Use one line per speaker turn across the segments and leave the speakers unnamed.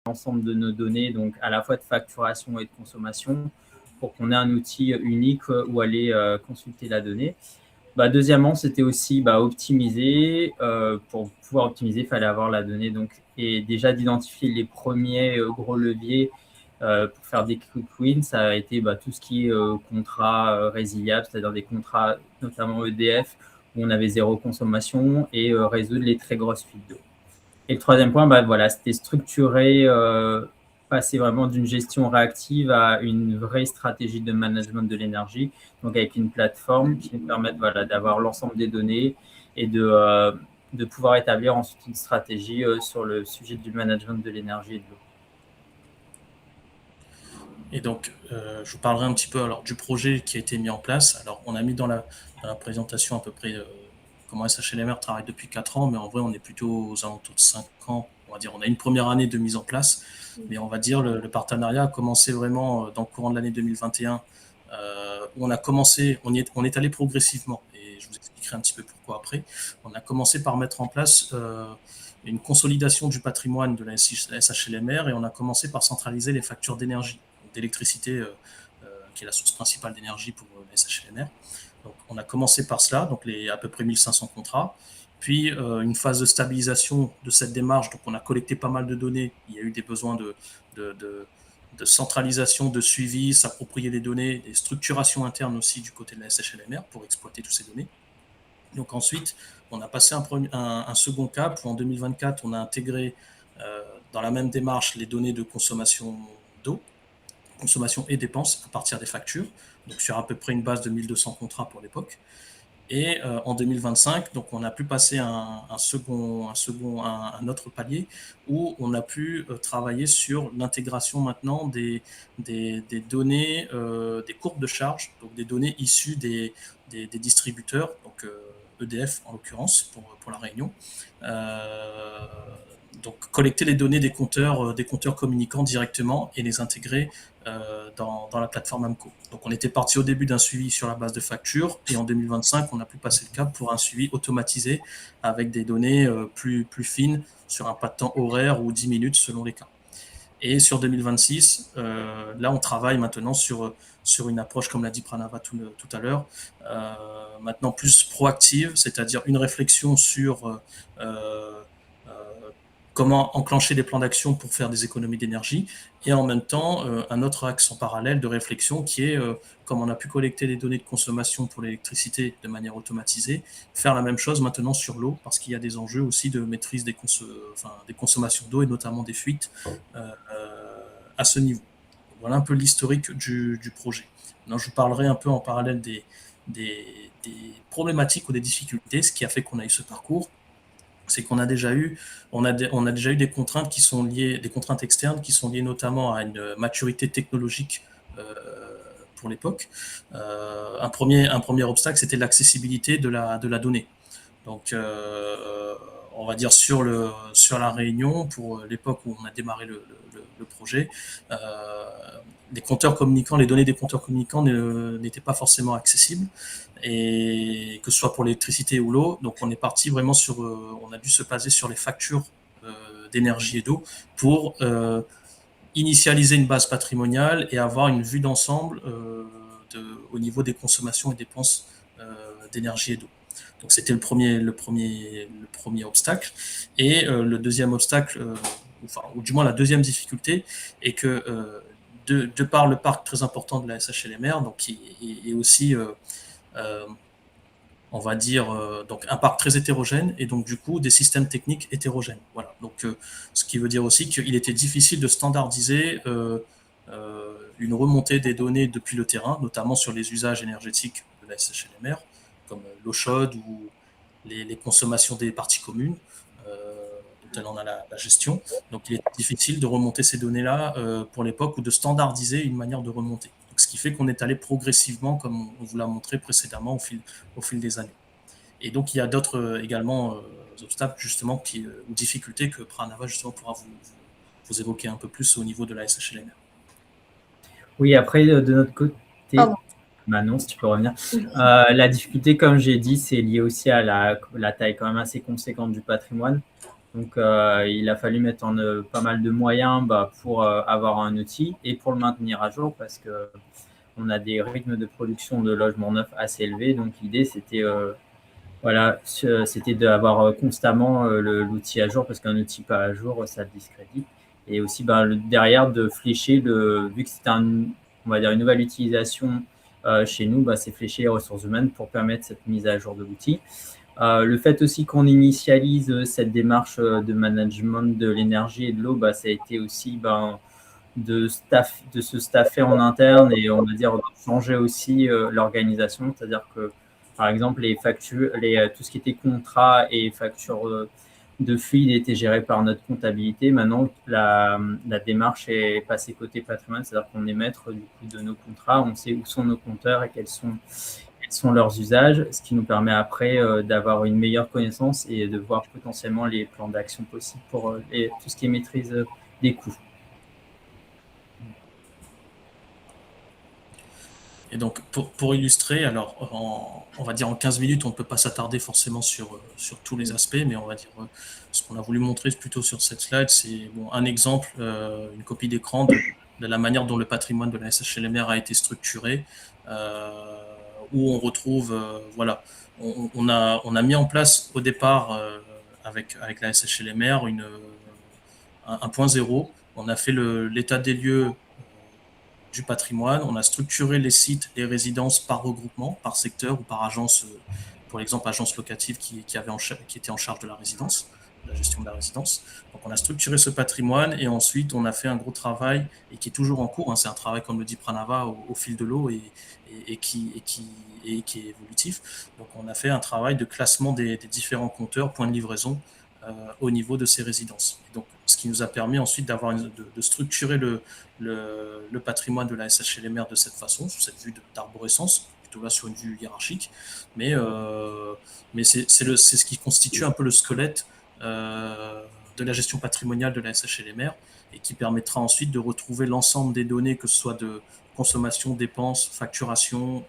l'ensemble de nos données, donc à la fois de facturation et de consommation, pour qu'on ait un outil unique où aller consulter la donnée. Deuxièmement, c'était aussi optimiser. Pour pouvoir optimiser, il fallait avoir la donnée et déjà d'identifier les premiers gros leviers pour faire des quick wins. Ça a été tout ce qui est contrats résiliables, c'est-à-dire des contrats notamment EDF où on avait zéro consommation et résoudre les très grosses fuites d'eau. Et le troisième point, c'était structurer, passer vraiment d'une gestion réactive à une vraie stratégie de management de l'énergie, donc avec une plateforme qui nous permette d'avoir l'ensemble des données et de pouvoir établir ensuite une stratégie sur le sujet du management de l'énergie et de l'eau.
Et donc, je vous parlerai un petit peu du projet qui a été mis en place. Alors, on a mis dans la présentation à peu près comment SHLMR travaille depuis 4 ans, mais en vrai, on est plutôt aux alentours de 5 ans. On va dire, on a une première année de mise en place, mais on va dire le partenariat a commencé vraiment dans le courant de l'année 2021, où on a commencé, on est allé progressivement, et je vous expliquerai un petit peu pourquoi après. On a commencé par mettre en place une consolidation du patrimoine de la SHLMR, et on a commencé par centraliser les factures d'énergie, d'électricité, qui est la source principale d'énergie pour la SHLMR. Donc, on a commencé par cela, donc à peu près 1500 contrats. Puis, une phase de stabilisation de cette démarche. Donc, on a collecté pas mal de données. Il y a eu des besoins de centralisation, de suivi, s'approprier les données, des structurations internes aussi du côté de la SHLMR pour exploiter toutes ces données. Donc, ensuite, on a passé un second cap où en 2024, on a intégré dans la même démarche les données de consommation d'eau, consommation et dépenses à partir des factures, donc sur à peu près une base de 1200 contrats pour l'époque. Et en 2025, donc on a pu passer un autre palier où on a pu travailler sur l'intégration maintenant des données, des courbes de charge, donc des données issues des distributeurs, donc EDF en l'occurrence pour la Réunion. Donc collecter les données des compteurs communicants directement et les intégrer dans la plateforme AMCO. Donc on était parti au début d'un suivi sur la base de factures, et en 2025 on a pu passer le cap pour un suivi automatisé avec des données plus fines sur un pas de temps horaire ou 10 minutes selon les cas. Et sur 2026, là on travaille maintenant sur une approche, comme l'a dit Pranava tout à l'heure, maintenant plus proactive, c'est-à-dire une réflexion sur comment enclencher des plans d'action pour faire des économies d'énergie, et en même temps, un autre axe en parallèle de réflexion qui est, comme on a pu collecter des données de consommation pour l'électricité de manière automatisée, faire la même chose maintenant sur l'eau, parce qu'il y a des enjeux aussi de maîtrise des consommations d'eau, et notamment des fuites à ce niveau. Voilà un peu l'historique du projet. Maintenant, je vous parlerai un peu en parallèle des problématiques ou des difficultés. Ce qui a fait qu'on a eu ce parcours, c'est qu'on a déjà eu des contraintes qui sont liées, des contraintes externes qui sont liées notamment à une maturité technologique pour l'époque. Un premier obstacle, c'était l'accessibilité de la donnée. Donc, on va dire sur la Réunion, pour l'époque où on a démarré le projet, les compteurs communicants, les données des compteurs communicants n'étaient pas forcément accessibles, et que ce soit pour l'électricité ou l'eau. Donc on est parti vraiment on a dû se baser sur les factures d'énergie et d'eau pour initialiser une base patrimoniale et avoir une vue d'ensemble au niveau des consommations et dépenses d'énergie et d'eau. Donc c'était le premier obstacle. Et le deuxième obstacle, ou du moins la deuxième difficulté, est que de par le parc très important de la SHLMR, donc qui est aussi on va dire donc un parc très hétérogène, et donc du coup des systèmes techniques hétérogènes. Voilà. Donc ce qui veut dire aussi qu'il était difficile de standardiser une remontée des données depuis le terrain, notamment sur les usages énergétiques de la SHLMR, comme l'eau chaude ou les consommations des parties communes, dont elle en a la gestion. Donc il est difficile de remonter ces données-là pour l'époque, ou de standardiser une manière de remonter. Donc, ce qui fait qu'on est allé progressivement, comme on vous l'a montré précédemment, au fil des années. Et donc il y a d'autres également obstacles justement ou difficultés que Pranava justement pourra vous évoquer un peu plus au niveau de la SHLMR.
Oui, après de notre côté, Manon, si tu peux revenir. La difficulté, comme j'ai dit, c'est lié aussi à la taille quand même assez conséquente du patrimoine. Donc, il a fallu mettre en pas mal de moyens pour avoir un outil et pour le maintenir à jour parce qu'on a des rythmes de production de logements neufs assez élevés. Donc, l'idée, c'était voilà, c'était d'avoir constamment l'outil à jour parce qu'un outil pas à jour, ça le discrédite. Et aussi, derrière, de flécher, vu que c'était on va dire une nouvelle utilisation chez nous, c'est flécher les ressources humaines pour permettre cette mise à jour de l'outil. Le fait aussi qu'on initialise cette démarche de management de l'énergie et de l'eau, ça a été aussi de se staffer en interne et on va dire de changer aussi l'organisation. C'est-à-dire que, par exemple, les factures, tout ce qui était contrat et factures de fluide était géré par notre comptabilité. Maintenant, la démarche est passée côté patrimoine, c'est-à-dire qu'on est maître du coup de nos contrats, on sait où sont nos compteurs et quels sont leurs usages, ce qui nous permet après d'avoir une meilleure connaissance et de voir potentiellement les plans d'action possibles pour tout ce qui est maîtrise des coûts.
Et donc, pour illustrer, alors, on va dire en 15 minutes, on ne peut pas s'attarder forcément sur tous les aspects, mais on va dire ce qu'on a voulu montrer plutôt sur cette slide, c'est un exemple, une copie d'écran de la manière dont le patrimoine de la SHLMR a été structuré, où on retrouve, voilà, on a mis en place au départ, avec la SHLMR, un point zéro. On a fait l'état des lieux du patrimoine. On a structuré les sites, les résidences par regroupement, par secteur ou par agence, pour l'exemple, agence locative qui était en charge de la résidence, de la gestion de la résidence. Donc, on a structuré ce patrimoine et ensuite, on a fait un gros travail et qui est toujours en cours. C'est un travail, comme le dit Pranava, au fil de l'eau et qui est évolutif. Donc, on a fait un travail de classement des différents compteurs, points de livraison, au niveau de ces résidences. Et donc, ce qui nous a permis ensuite de structurer le patrimoine de la SHLMR de cette façon, sous cette vue d'arborescence, plutôt là sur une vue hiérarchique. Mais c'est ce qui constitue un peu le squelette de la gestion patrimoniale de la SHLMR et qui permettra ensuite de retrouver l'ensemble des données, que ce soit de consommation, dépenses, facturation,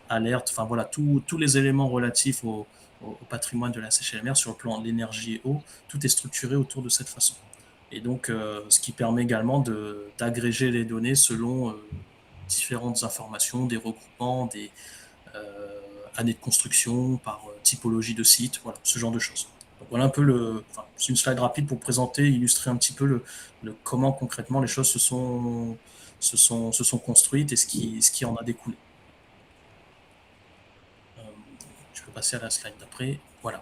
alerte, enfin voilà, tous les éléments relatifs au patrimoine de la SHLMR sur le plan de l'énergie et eau, tout est structuré autour de cette façon. Et donc, ce qui permet également d'agréger les données selon différentes informations, des regroupements, des années de construction, par typologie de site, voilà, ce genre de choses. Donc voilà un peu c'est une slide rapide pour présenter, illustrer un petit peu comment concrètement les choses se sont construites et ce qui en a découlé. Je peux passer à la slide d'après. Voilà.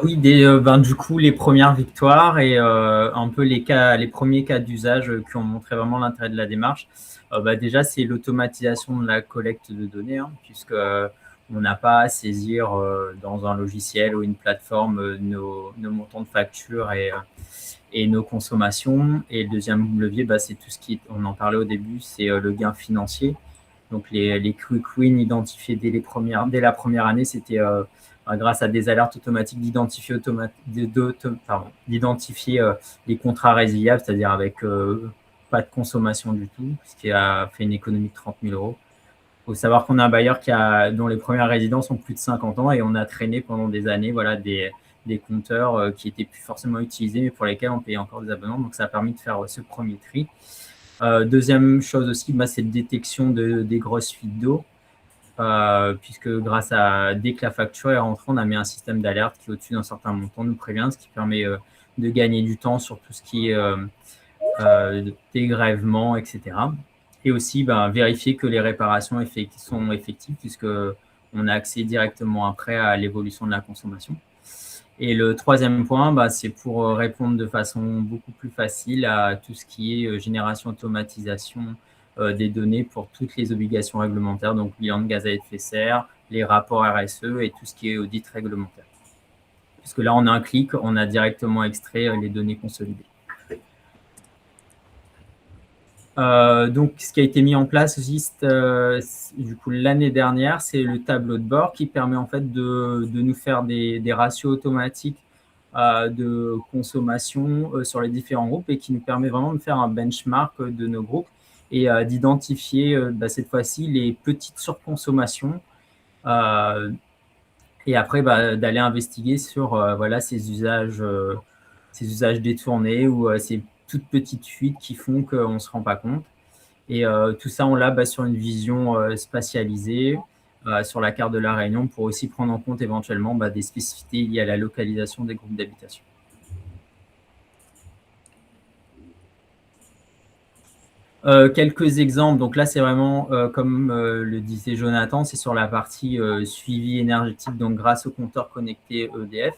Oui, du coup, les premières victoires et un peu les premiers cas d'usage qui ont montré vraiment l'intérêt de la démarche. Déjà, c'est l'automatisation de la collecte de données, puisque on n'a pas à saisir dans un logiciel ou une plateforme nos montants de facture et nos consommations. Et le deuxième levier, c'est tout ce on en parlait au début, c'est le gain financier. Donc, les quick wins identifiés dès la première année, c'était grâce à des alertes automatiques d'identifier les contrats résiliables, c'est-à-dire avec pas de consommation du tout, ce qui a fait une économie de 30 000 euros. Il faut savoir qu'on a un bailleur dont les premières résidences ont plus de 50 ans et on a traîné pendant des années des compteurs qui n'étaient plus forcément utilisés, mais pour lesquels on payait encore des abonnements. Donc, ça a permis de faire ce premier tri. Deuxième chose aussi, c'est la détection des grosses fuites d'eau. Puisque dès que la facture est rentrée, on a mis un système d'alerte qui, au-dessus d'un certain montant, nous prévient, ce qui permet de gagner du temps sur tout ce qui est dégrèvement, etc. Et aussi vérifier que les réparations sont effectives, puisqu'on a accès directement après à l'évolution de la consommation. Et le troisième point, c'est pour répondre de façon beaucoup plus facile à tout ce qui est génération, automatisation des données pour toutes les obligations réglementaires, donc bilan de gaz à effet de serre, les rapports RSE et tout ce qui est audit réglementaire. Parce que là, en un clic, on a directement extrait les données consolidées. Donc, ce qui a été mis en place juste du coup l'année dernière, c'est le tableau de bord qui permet en fait de nous faire des ratios automatiques de consommation sur les différents groupes et qui nous permet vraiment de faire un benchmark de nos groupes et d'identifier cette fois-ci les petites surconsommations Et après, d'aller investiguer sur voilà, ces usages détournés ou ces toutes petites fuites qui font qu'on ne se rend pas compte. Et tout ça, on l'a sur une vision spatialisée sur la carte de la Réunion pour aussi prendre en compte éventuellement des spécificités liées à la localisation des groupes d'habitation. Quelques exemples. Donc là, c'est vraiment, comme le disait Jonathan, c'est sur la partie suivi énergétique. Donc grâce au compteur connecté EDF,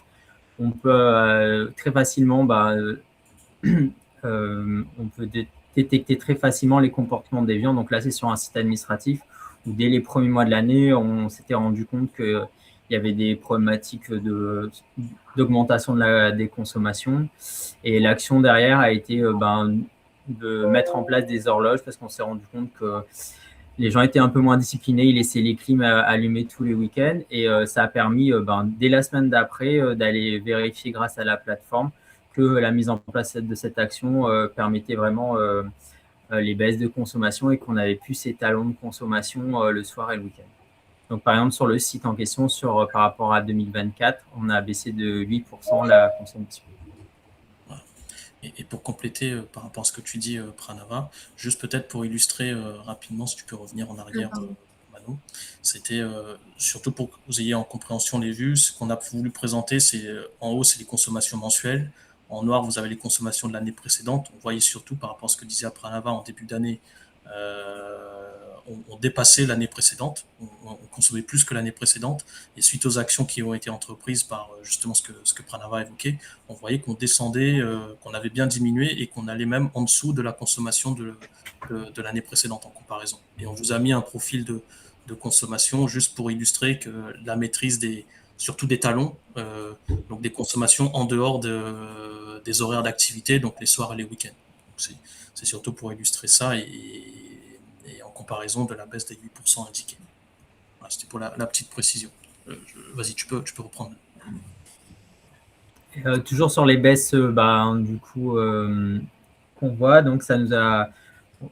on peut très facilement, on peut détecter très facilement les comportements déviants. Donc là, c'est sur un site administratif où dès les premiers mois de l'année, on s'était rendu compte qu'il y avait des problématiques d'augmentation des consommations. Et l'action derrière a été de mettre en place des horloges parce qu'on s'est rendu compte que les gens étaient un peu moins disciplinés, ils laissaient les clims allumés tous les week-ends et ça a permis, dès la semaine d'après, d'aller vérifier grâce à la plateforme que la mise en place de cette action permettait vraiment les baisses de consommation et qu'on n'avait plus ces talons de consommation le soir et le week-end. Donc, par exemple, sur le site en question, par rapport à 2024, on a baissé de 8% la consommation.
Et pour compléter par rapport à ce que tu dis, Pranava, juste peut-être pour illustrer rapidement, si tu peux revenir en arrière, Mano, c'était surtout pour que vous ayez en compréhension les vues. Ce qu'on a voulu présenter, c'est en haut, c'est les consommations mensuelles. En noir, vous avez les consommations de l'année précédente. On voyait surtout par rapport à ce que disait Pranava en début d'année, on dépassait l'année précédente, on consommait plus que l'année précédente, et suite aux actions qui ont été entreprises par justement ce que Pranava évoquait, on voyait qu'on descendait, qu'on avait bien diminué et qu'on allait même en dessous de la consommation de l'année précédente en comparaison. Et on vous a mis un profil de consommation juste pour illustrer que la maîtrise surtout des talons, donc des consommations en dehors des horaires d'activité, donc les soirs et les week-ends. C'est surtout pour illustrer ça et en comparaison de la baisse des 8% indiqués. Voilà, c'était pour la petite précision. Vas-y, tu peux reprendre.
Toujours sur les baisses du coup qu'on voit, donc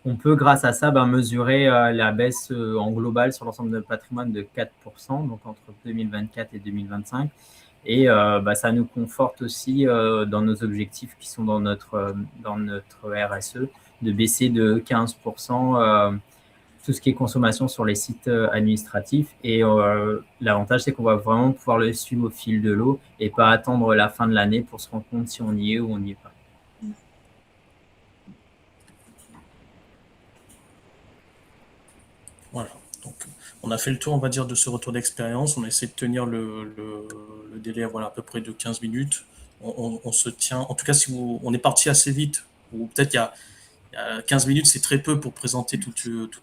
on peut grâce à ça mesurer la baisse en global sur l'ensemble de patrimoine de 4%, donc entre 2024 et 2025. Et ça nous conforte aussi dans nos objectifs qui sont dans notre RSE, de baisser de 15% tout ce qui est consommation sur les sites administratifs. Et l'avantage, c'est qu'on va vraiment pouvoir le suivre au fil de l'eau et pas attendre la fin de l'année pour se rendre compte si on y est ou on n'y est pas.
Voilà. Donc, on a fait le tour, on va dire, de ce retour d'expérience. On a essayé de tenir le délai à peu près de 15 minutes. On se tient, en tout cas, si on est parti assez vite, ou peut-être il y a 15 minutes, c'est très peu pour présenter tout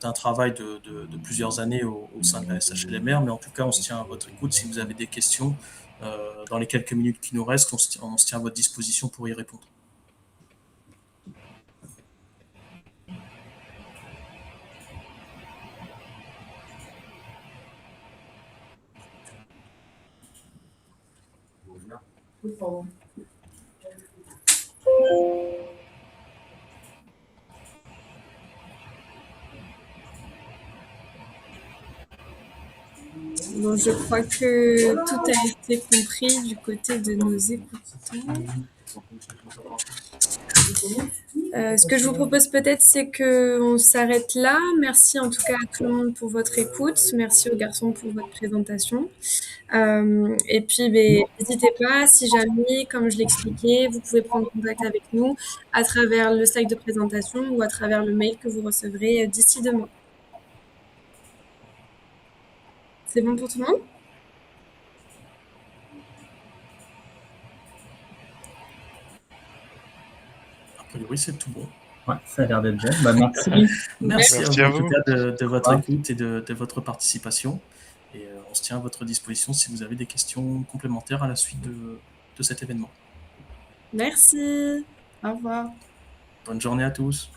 un travail de plusieurs années au sein de la SHLMR, mais en tout cas, on se tient à votre écoute. Si vous avez des questions, dans les quelques minutes qui nous restent, on se tient à votre disposition pour y répondre.
Bon, je crois que tout a été compris du côté de nos écoutants. Ce que je vous propose peut-être, c'est qu'on s'arrête là. Merci en tout cas à tout le monde pour votre écoute. Merci aux garçons pour votre présentation. Et puis, n'hésitez pas, si jamais, comme je l'expliquais, vous pouvez prendre contact avec nous à travers le slide de présentation ou à travers le mail que vous recevrez d'ici demain. C'est bon pour tout le monde ?
A priori, c'est tout bon.
Ouais, ça a l'air d'être bon. Merci.
Merci à vous, en tout cas, de votre écoute et de votre participation. Et on se tient à votre disposition si vous avez des questions complémentaires à la suite de cet événement.
Merci. Au revoir.
Bonne journée à tous.